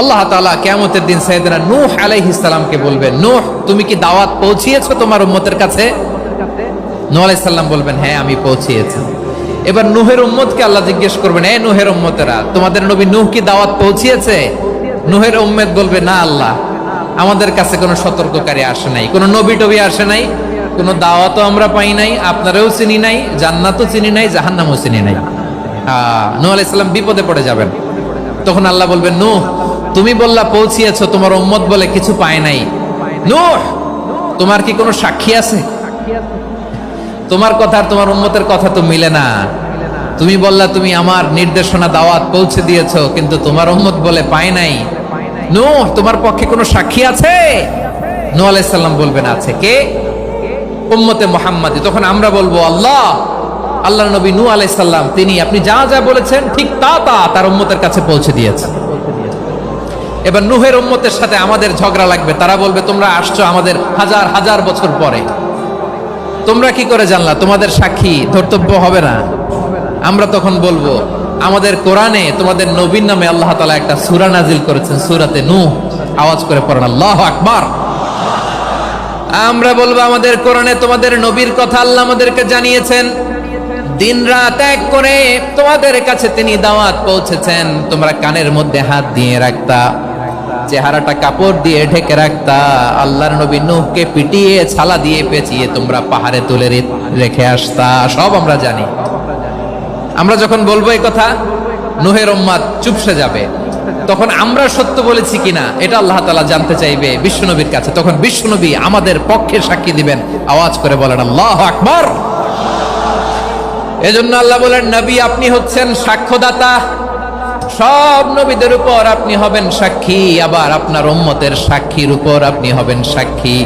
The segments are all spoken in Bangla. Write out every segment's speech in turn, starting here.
আল্লাহ তাআলা কিয়ামতের দিন সাইয়েদনা নূহ আলাইহিস সালামকে বলবেন, নূহ তুমি কি দাওয়াত পৌঁছিয়েছো তোমার উম্মতের কাছে? নূহ আলাইহিস সালাম বলবেন, হ্যাঁ আমি পৌঁছিয়েছি। এবার নূহের উম্মতকে আল্লাহ জিজ্ঞেস করবেন, এ নূহের উম্মতেরা, তোমাদের নবী নূহ কি দাওয়াত পৌঁছিয়েছে? নূহের উম্মত বলবে, না আল্লাহ, আমাদের কাছে কোনো সতর্ককারী আসে নাই, কোনো নবী টবি আসে নাই, কোনো দাওয়াতও আমরা পাই নাই, আপনারাও চিনি নাই, জান্নাতও চিনি নাই, জাহান্নামও চিনি নাই। নূহ আলাইহিস সালাম বিপদে পড়ে যাবেন। তখন আল্লাহ বলবেন, নূহ তুমি বললা পৌঁছিয়েছো, তোমার উম্মত বলে কিছু পায় নাই। নূহ তোমার কি কোনো সাক্ষী আছে? তোমার কথা আর তোমার উম্মতের কথা তো মিলে না। তুমি বললা তুমি আমার নির্দেশনা দাওয়াত পৌঁছে দিয়েছো, কিন্তু তোমার উম্মত বলে পায় নাই। নূহ তোমার পক্ষে কোনো সাক্ষী আছে? নূহ আলাইহিস সালাম বলবেন, আছে। কে? উম্মতে মুহাম্মাদি। তখন আমরা বলবো, আল্লাহ, আল্লাহর নবী নূহ আলাইহিস সালাম তিনি আপনি যা যা বলেছেন ঠিক তা তার উম্মতের কাছে পৌঁছে দিয়েছে। এবার নূহের উম্মতের সাথে আমাদের ঝগড়া লাগবে। তারা বলবে, তোমরা আসছো আমাদের হাজার হাজার বছর পরে, তোমরা কি করে জানলা? তোমাদের সাক্ষী ধর্তব্য হবে না? আমরা তখন বলবো, আমাদের কোরআনে তোমাদের নবীর নামে আল্লাহ তাআলা একটা সূরা নাজিল করেছেন, সূরাতে নূহ। আওয়াজ করে পড়েন আল্লাহু আকবার। আমরা বলবো, আমাদের কোরআনে তোমাদের নবীর কথা আল্লাহ আমাদেরকে জানিয়েছেন, দিন রাত এক করে তোমাদের কাছে তিনি দাওয়াত পৌঁছেছেন। তোমরা কানের মধ্যে হাত দিয়ে রাখতা, চেহারাটা কাপড় দিয়ে ঢেকে রাখতা, আল্লাহর নবী নূহকে পিটিয়ে ছালা দিয়ে পেঁচিয়ে তোমরা পাহাড়ে তুলে রেখে আসতা। সব আমরা জানি। আমরা যখন বলবো এই কথা, নূহের উম্মত চুপসে যাবে। তখন আমরা সত্য বলেছি কিনা এটা আল্লাহ তাআলা জানতে চাইবে বিশ্বনবীর কাছে। তখন বিশ্বনবী আমাদের পক্ষে সাক্ষী দিবেন। আওয়াজ করে বলেন আল্লাহু আকবার। এজন্য আল্লাহ বলেন, নবী আপনি হচ্ছেন সাক্ষ্যদাতা, সব নবীদের উপর আপনি হবেন সাক্ষী, আবার আপনার উম্মতের সাক্ষীর উপর আপনি হবেন সাক্ষী।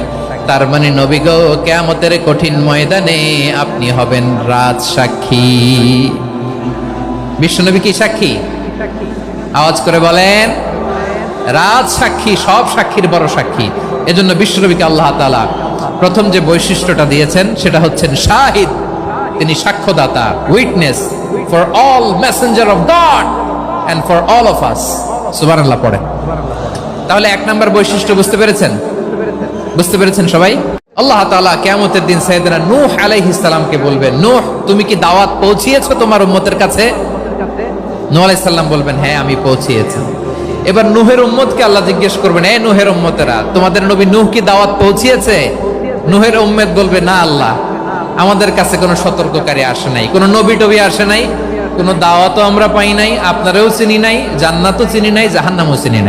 তার মানে নবী গো, কিয়ামতের কঠিন ময়দানে আপনি হবেন রাজ সাক্ষী। বিশ্বনবী কি সাক্ষী? আওয়াজ করে বলেন, রাজ সাক্ষী, সব সাক্ষীর বড় সাক্ষী। এজন্য বিশ্বনবীকে আল্লাহ তাআলা প্রথম যে বৈশিষ্ট্যটা দিয়েছেন সেটা হচ্ছেন শাহিদ। তিনি সাক্ষ্যদাতা, witness for all messenger of God and for all of us. সুবহানাল্লাহ পড়েন। তাহলে এক নাম্বার বৈশিষ্ট্য বুঝতে পেরেছেন? বুঝতে পেরেছেন সবাই? আল্লাহ তাআলা কিয়ামতের দিন সাইয়েদনা নূহ আলাইহিস সালামকে বলবেন, নূহ তুমি কি দাওয়াত পৌঁছিয়েছো তোমার উম্মতের কাছে? নূহ আলাইহিস সালাম বলবেন, হ্যাঁ আমি পৌঁছিয়েছি। এবার নূহের উম্মতকে আল্লাহ জিজ্ঞেস করবেন, এ নূহের উম্মতেরা, তোমাদের নবী নূহ কি দাওয়াত পৌঁছিয়েছে? নূহের উম্মত বলবে, না আল্লাহ, আমাদের কাছে কোনো সতর্ককারী আসে নাই, কোনো নবী টবি আসে নাই, কোনো দাওয়াতও আমরা পাই নাই, আপনারাও চিনি নাই, জান্নাতও চিনি নাই, জাহান্নামও চিনি নাই।